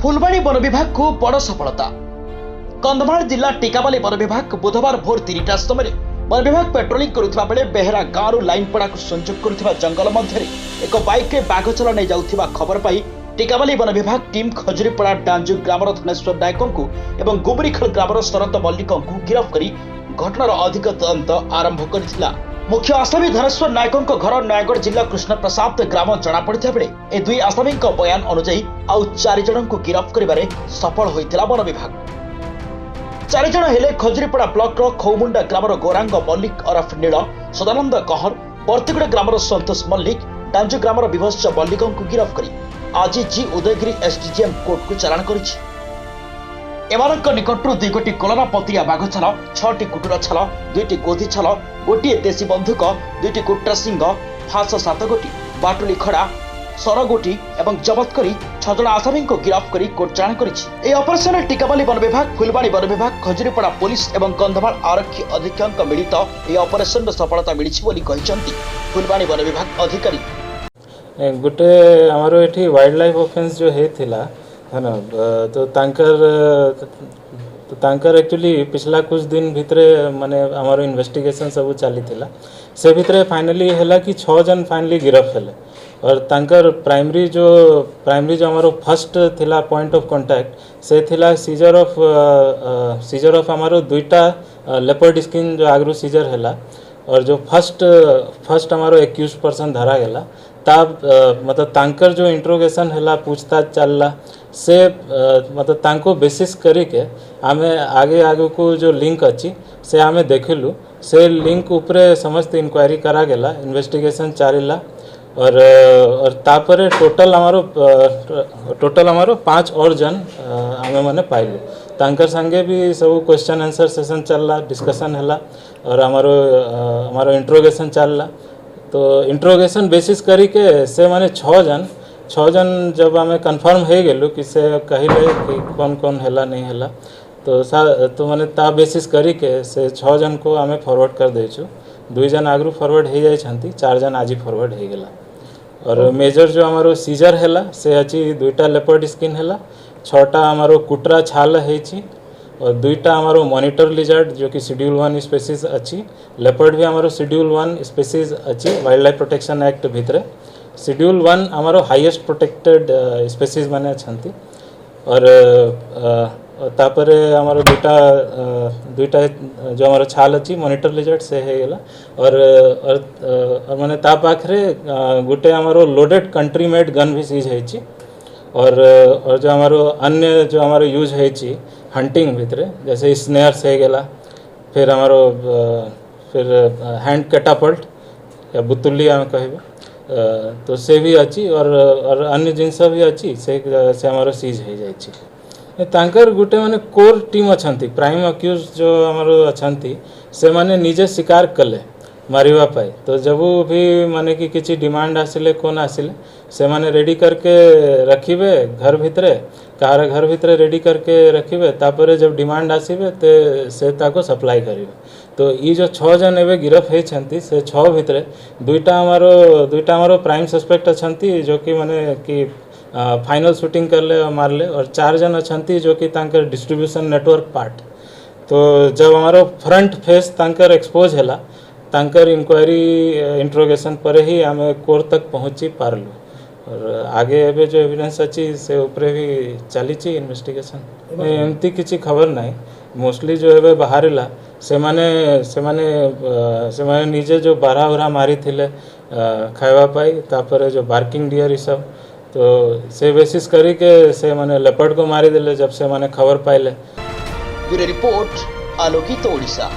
Phulbani one विभाग को बड़ सफलता। कंधमाल जिला टिकाबाली वन विभाग बुधवार भोर 3टा समय वन विभाग पेट्रोलिंग करुवा बेले बेहेरा गाँव लाइनपड़ा को संयोग करुवा जंगल मध्य एक बाइक रे बाघ चल नहीं जाउथिबा खबर पाई टिकाबाली वन विभाग टीम खजुरीपड़ा डांजु ग्रामर धनेश्वर नायकों एवं गुमरीखल ग्रामर शरत मल्लिकों गिरफ्त कर घटनार अधिक तदंत आरंभ करथिला। मुख्य आसामी धनेश्वर नायकों घर नयगढ़ जिला कृष्ण प्रसाद ग्राम जना पड़ता बेले ए दुई आसामी बयान अनुजाई आउ 4 जन को गिरफ्त करिबारे सफल होइथिला वन विभाग। 4 जन हेले खजुरीपड़ा ब्लॉक खौमुंडा ग्रामर गौरांग मल्लिक अरफ नील, सदानंद कहर, बर्तीगुड़ा ग्रामर संतोष मल्लिक, डांजु ग्रामर विभत्स मल्लिकों गिरफ्त करी आज जी उदयगिरी एसडीजेएम कोर्ट को चालाण करिछि। एमानक निकटरू 2 गोटी कोलरा पतिया बाघ छाल, 6टी कुटुर छाल, 2टी गोधी छाल, गोटे देशी बंधुक, 2टी कुट्रा सिंह, फास 7 गोटी, बाटुली खड़ा, सरगोटी एवं जबत करी 6 जन आसामी को गिरफ्त करी कोर्ट चालाण करिछि। ए ऑपरेशन टिकाबाली वन विभाग, फुलबाणी वन विभाग, खजुरीपड़ा पुलिस एवं कंधमाल आरक्षी अधीक्षक मिलित ए ऑपरेशन सफलता मिलिछि बोली कहिसंती फुलबाणी वन विभाग अधिकारी। गोटे आमर एठी वाइल्ड लाइफ ऑफेंस जो हेथिला है ना, तो तांकर एक्चुअली पिछला कुछ दिन भितरे माने आमर इन्वेस्टिगेशन सब चली थिला। से भितरे फाइनली हैला कि 6 जन फाइनली गिरफ्त हेले और तांकर प्राइमरी जो आमर फर्स्ट थिला पॉइंट ऑफ कांटेक्ट से थिला सीजर ऑफ आमर 2टा लेपर्ड स्किन जो आगरू सीजर हैला और जो फर्स्ट आमर एक्यूज पर्सन धरा गला तब मतलब तांकर जो इंट्रोगेशन हैला पूछताछ चलला से मतलब तांको बेसिस करके आमे आगे को जो लिंक अच्छी से आमे देखलु से लिंक उपरे समस्त इंक्वायरी करा गेला, इन्वेस्टिगेशन चलिला और तापरे टोटल हमारो 5 और जन आमे माने पाइलु। तांकर संगे भी सब क्वेश्चन आंसर सेशन चलला, डिस्कशन हैला और हमारो इंट्रोगेशन चलला। तो इंट्रोगेशन बेसिस करी के से माने 6 जन जब हमें कन्फर्म हो गेलु कि से कहले कि कौन कौन हैला नहीं हैला तो माने ता बेसिस करी के से 6 जन को हमें फॉरवर्ड कर देछु। 2 जन आगरू फॉरवर्ड हो जाई छंती, 4 जन आज फॉरवर्ड हो गेला और मेजर जो हमारो सीजर हैला से अछि 2टा लेपर्ड स्किन हैला, 6टा हमारो कुटरा छाल हेछि और 2टा हमारो मॉनिटर लिजर्ड जो कि शेड्यूल 1 स्पीसीज अच्छी, लेपर्ड भी हमारो शेड्यूल 1 स्पीसीज अच्छी वाइल्ड लाइफ प्रोटेक्शन एक्ट भितरे। शेड्यूल 1 हमारो हाईएस्ट प्रोटेक्टेड स्पीसीज माने छंती और तापरे हमारो 2टा जो हमारो छाल अच्छी मॉनिटर लिजर्ड से है गेला और माने ता पाखरे गोटे हमारो लोडेड कंट्री मेड गन भी सीज हेछि और जो हमारो अन्य जो हमारो यूज हेछि हंटिंग भितरे जैसे स्नेयर से गेला, फिर हमारो फिर हैंड कैटापल्ट या बुतुली हम कहबे तो से भी अच्छी और अन्य जिनस भी अच्छी से हमारो सीज हो जाए। तांकर गुटे माने कोर टीम अछंती, प्राइम अक्यूज जो हमारो अछंती से माने निजे शिकार कले मारिबा पाए। तो जब भी माने कि किसी डिमांड आसिले कौन आसिले से माने रेडी करके रखिबे घर भितरे, कार घर भितरे रेडी करके रखिबे, तापरे जब डिमांड आसिबे ते से ताको सप्लाई करिबे। तो ये जो 6 जन एवं गिरफ्त होती से 6 भितरे 2टा हमारो प्राइम सस्पेक्ट अछंती जो कि माने कि फाइनल शूटिंग करले और मारले और 4 जन अछंती जो कि तांकर डिस्ट्रीब्यूशन नेटवर्क पार्ट। तो जब हमारो फ्रंट फेस तांकर एक्सपोज हैला तांकर इंक्वायरी इंट्रोगेशन पर ही आमे कोर्ट तक पहुँची पारलु और आगे एबे जो एविडेंस अच्छी से ऊपरे भी चली इन्वेस्टिगेशन। एमती किसी खबर नहीं, मोस्टली जो एबे बाहरला से माने निजे जो बारहा उरा मारी थिले खाइबा पाई तापरे जो बार्किंग डियर ई सब तो से बेसिस करी के से माने लेपर्ड को मारी देले जब से माने खबर पाइले। ब्यूरो रिपोर्ट आलोकित ओडिशा।